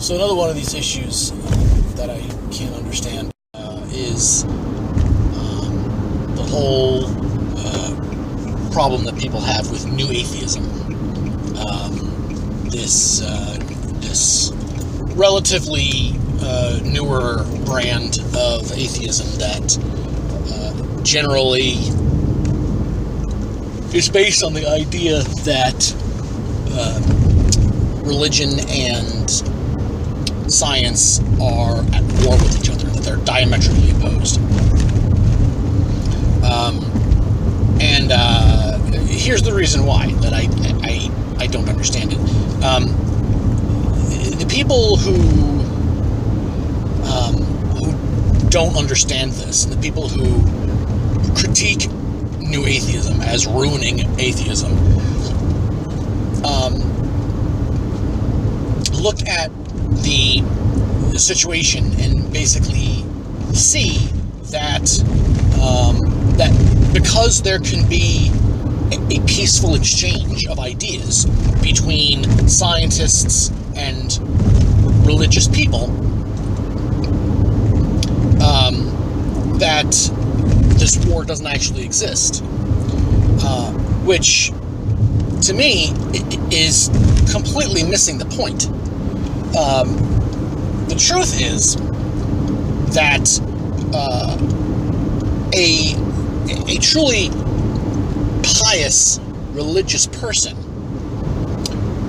So another one of these issues that I can't understand is the whole problem that people have with new atheism. This relatively newer brand of atheism that generally is based on the idea that religion and science are at war with each other, that they're diametrically opposed. And here's the reason why that I don't understand it. The people who don't understand this, and the people who critique new atheism as ruining atheism, look at the situation and basically see that that because there can be a peaceful exchange of ideas between scientists and religious people, that this war doesn't actually exist, which to me is completely missing the point. The truth is that a truly pious religious person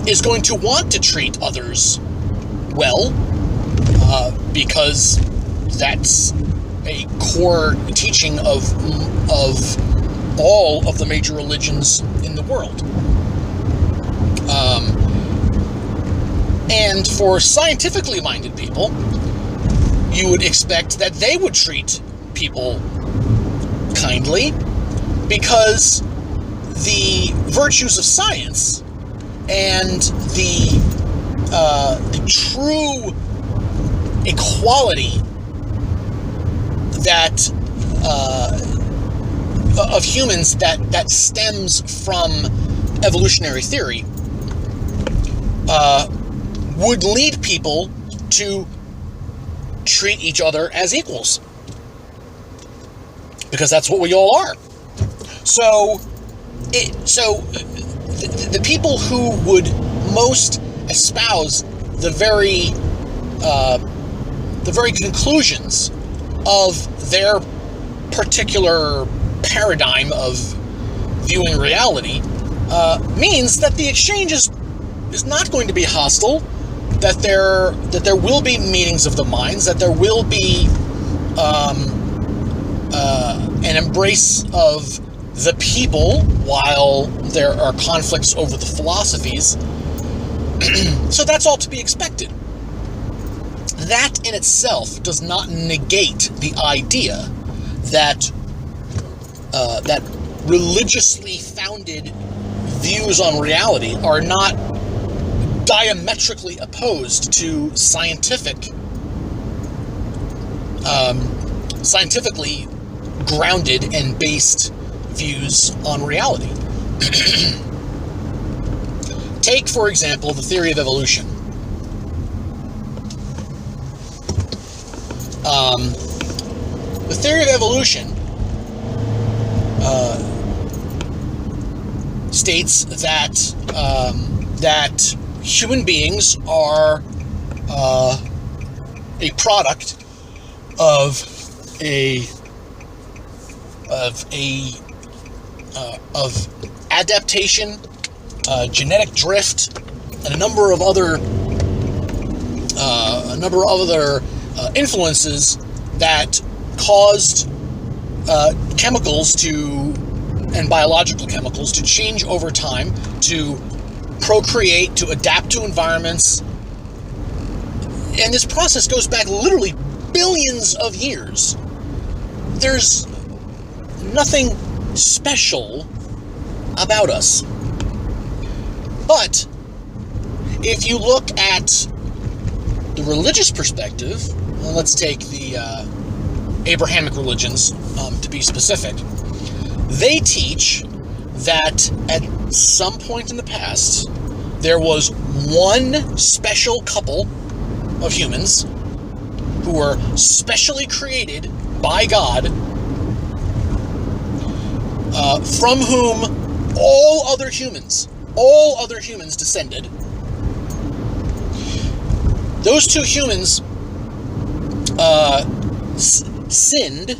is going to want to treat others well, because that's a core teaching of all of the major religions in the world. And for scientifically minded people, you would expect that they would treat people kindly, because the virtues of science and the true equality that of humans that stems from evolutionary theory would lead people to treat each other as equals, because that's what we all are. So the people who would most espouse the very conclusions of their particular paradigm of viewing reality means that the exchange is not going to be hostile, that there will be meetings of the minds, that there will be an embrace of the people while there are conflicts over the philosophies. So that's all to be expected. That in itself does not negate the idea that that religiously founded views on reality are not diametrically opposed to scientifically grounded and based views on reality. Take, for example, the theory of evolution. The theory of evolution states that that human beings are a product of adaptation, genetic drift, and a number of other influences that caused chemicals and biological chemicals to change over time, to procreate, to adapt to environments. And this process goes back literally billions of years. There's nothing special about us. But if you look at the religious perspective, well, let's take the Abrahamic religions to be specific. They teach that at some point in the past, there was one special couple of humans who were specially created by God, from whom all other humans descended. Those two humans sinned.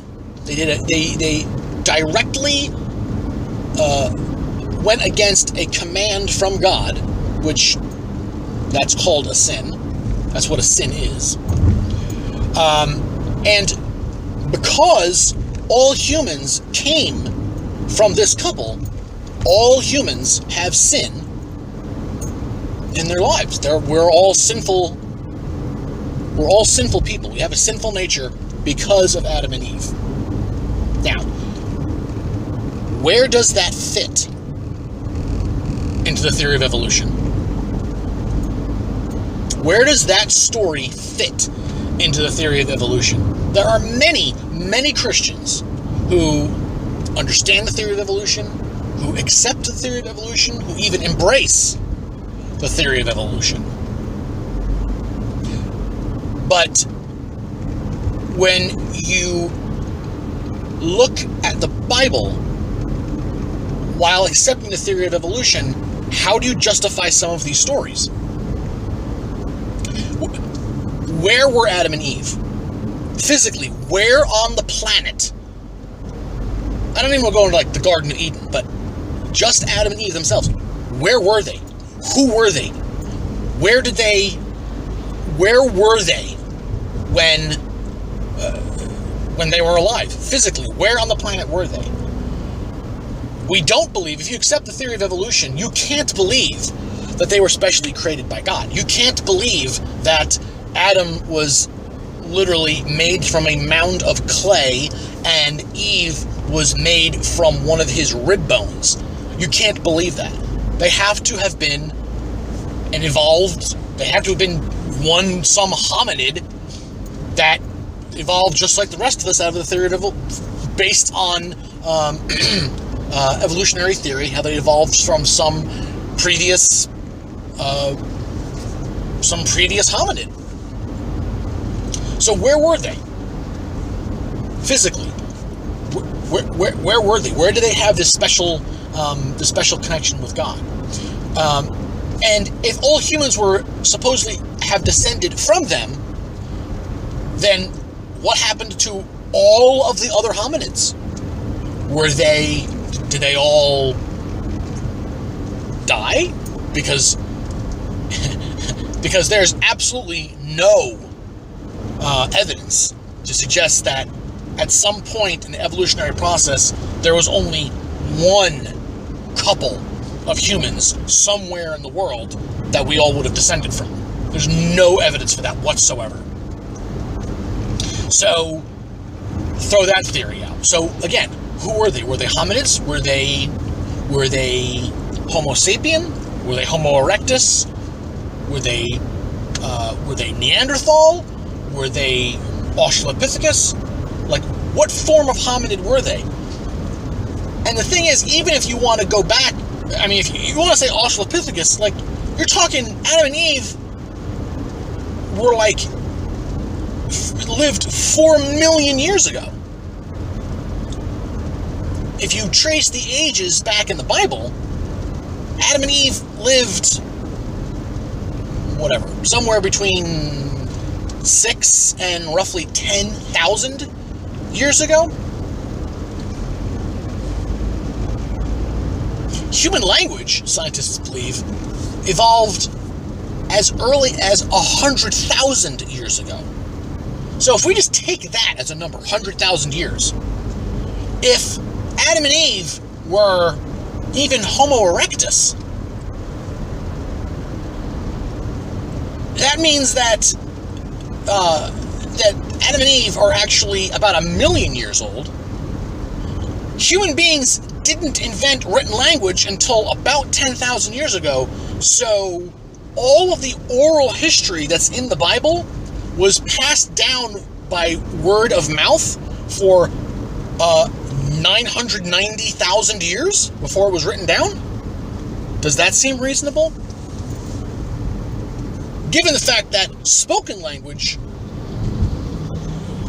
They directly went against a command from God, which that's called a sin. That's what a sin is. And because all humans came from this couple, all humans have sin in their lives. We're all sinful. We're all sinful people. We have a sinful nature because of Adam and Eve. Now, where does that fit into the theory of evolution? Where does that story fit into the theory of evolution? There are many, many Christians who understand the theory of evolution, who accept the theory of evolution, who even embrace the theory of evolution. But when you look at the Bible while accepting the theory of evolution, how do you justify some of these stories? Where were Adam and Eve? Physically, where on the planet? I don't even want to go into like the Garden of Eden, but just Adam and Eve themselves. Where were they? Who were they? Where were they when they were alive? Physically, where on the planet were they? We don't believe, if you accept the theory of evolution, you can't believe that they were specially created by God. You can't believe that Adam was literally made from a mound of clay and Eve was made from one of his rib bones. You can't believe that. They have to have been and evolved. They have to have been some hominid that evolved just like the rest of us out of the theory of based on evolutionary theory, how they evolved from some previous hominid. So where were they physically? Where were they? Where do they have this special connection with God? And if all humans were supposedly have descended from them, then what happened to all of the other hominids? Did they all die? Because there's absolutely no evidence to suggest that at some point in the evolutionary process, there was only one couple of humans somewhere in the world that we all would have descended from. There's no evidence for that whatsoever. So, throw that theory out. So, again, who were they? Were they hominids? Were they Homo sapien? Were they Homo erectus? Were they Neanderthal? Were they Australopithecus? Like, what form of hominid were they? And the thing is, even if you want to go back, I mean, if you want to say Australopithecus, like, you're talking Adam and Eve were like, lived 4 million years ago. If you trace the ages back in the Bible, Adam and Eve lived, whatever, somewhere between 6 and roughly 10,000 years ago. Human language, scientists believe, evolved as early as 100,000 years ago. So if we just take that as a number, 100,000 years, if Adam and Eve were even Homo erectus, that means that Adam and Eve are actually about 1 million years old. Human beings didn't invent written language until about 10,000 years ago, so all of the oral history that's in the Bible was passed down by word of mouth for 990,000 years before it was written down? Does that seem reasonable? given the fact that spoken language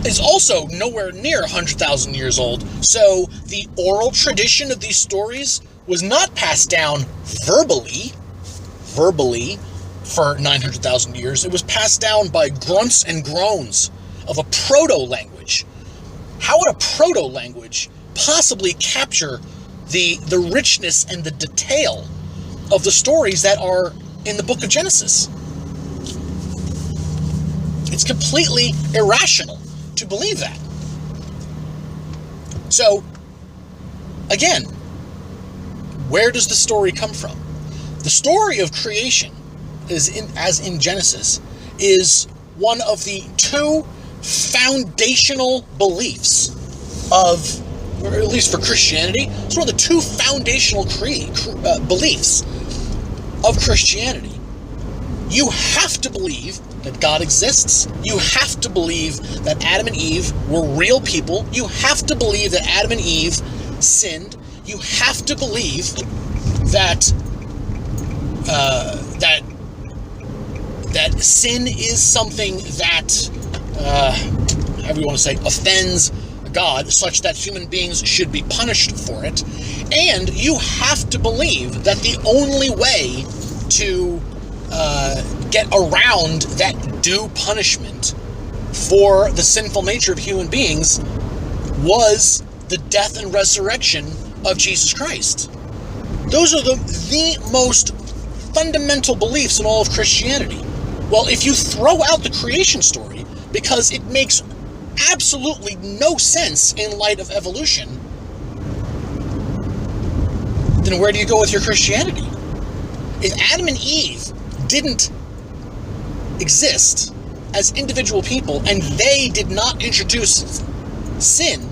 is also nowhere near 100,000 years old, so the oral tradition of these stories was not passed down verbally for 900,000 years. It was passed down by grunts and groans of a proto-language. How would a proto-language possibly capture the richness and the detail of the stories that are in the book of Genesis? It's completely irrational to believe that. So, again, where does the story come from? The story of creation, as in Genesis, is one of the two foundational beliefs of, or at least for Christianity, it's one of the two foundational beliefs of Christianity. You have to believe that God exists. You have to believe that Adam and Eve were real people. You have to believe that Adam and Eve sinned. You have to believe that that sin is something that, however you want to say, offends God, such that human beings should be punished for it. And you have to believe that the only way to get around that due punishment for the sinful nature of human beings was the death and resurrection of Jesus Christ. Those are the most fundamental beliefs in all of Christianity. Well, if you throw out the creation story because it makes absolutely no sense in light of evolution, then where do you go with your Christianity? If Adam and Eve didn't exist as individual people and they did not introduce sin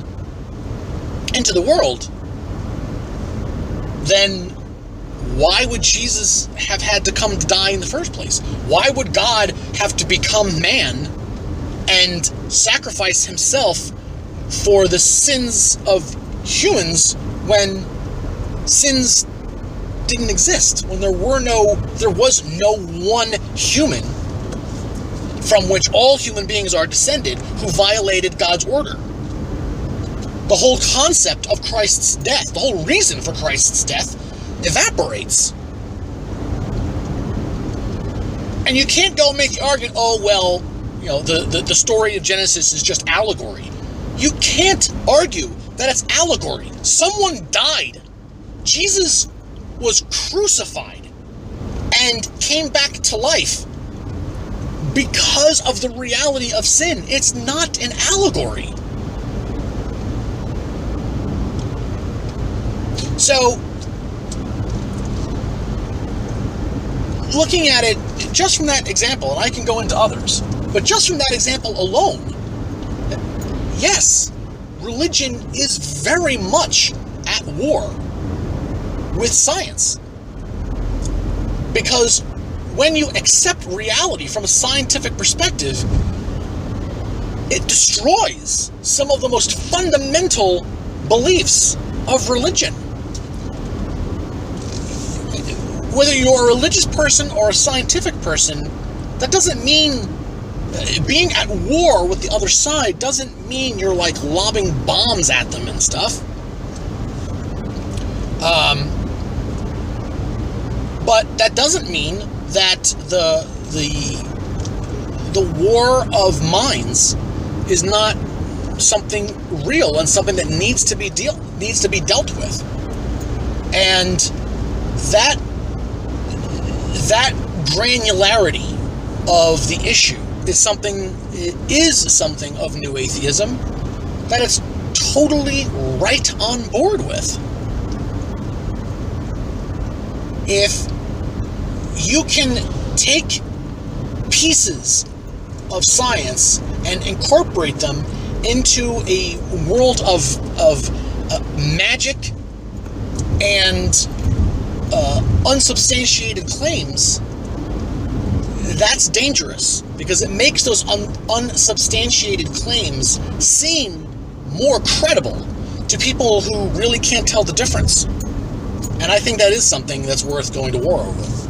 into the world, then why would Jesus have had to come to die in the first place? Why would God have to become man and sacrifice himself for the sins of humans when sins didn't exist, when there was no one human from which all human beings are descended who violated God's order? The whole concept of Christ's death, the whole reason for Christ's death, evaporates. And you can't go make the argument, oh, well, you know, the story of Genesis is just allegory. You can't argue that it's allegory. Someone died. Jesus was crucified and came back to life because of the reality of sin. It's not an allegory. So, looking at it just from that example, and I can go into others, but just from that example alone, yes, religion is very much at war with science. Because when you accept reality from a scientific perspective, it destroys some of the most fundamental beliefs of religion. Whether you're a religious person or a scientific person, that doesn't mean being at war with the other side doesn't mean you're like lobbing bombs at them and stuff. But that doesn't mean that the war of minds is not something real and something that needs to be dealt with. And that granularity of the issue is something of New Atheism that it's totally right on board with. If you can take pieces of science and incorporate them into a world of magic and unsubstantiated claims, that's dangerous, because it makes those unsubstantiated claims seem more credible to people who really can't tell the difference. And I think that is something that's worth going to war over.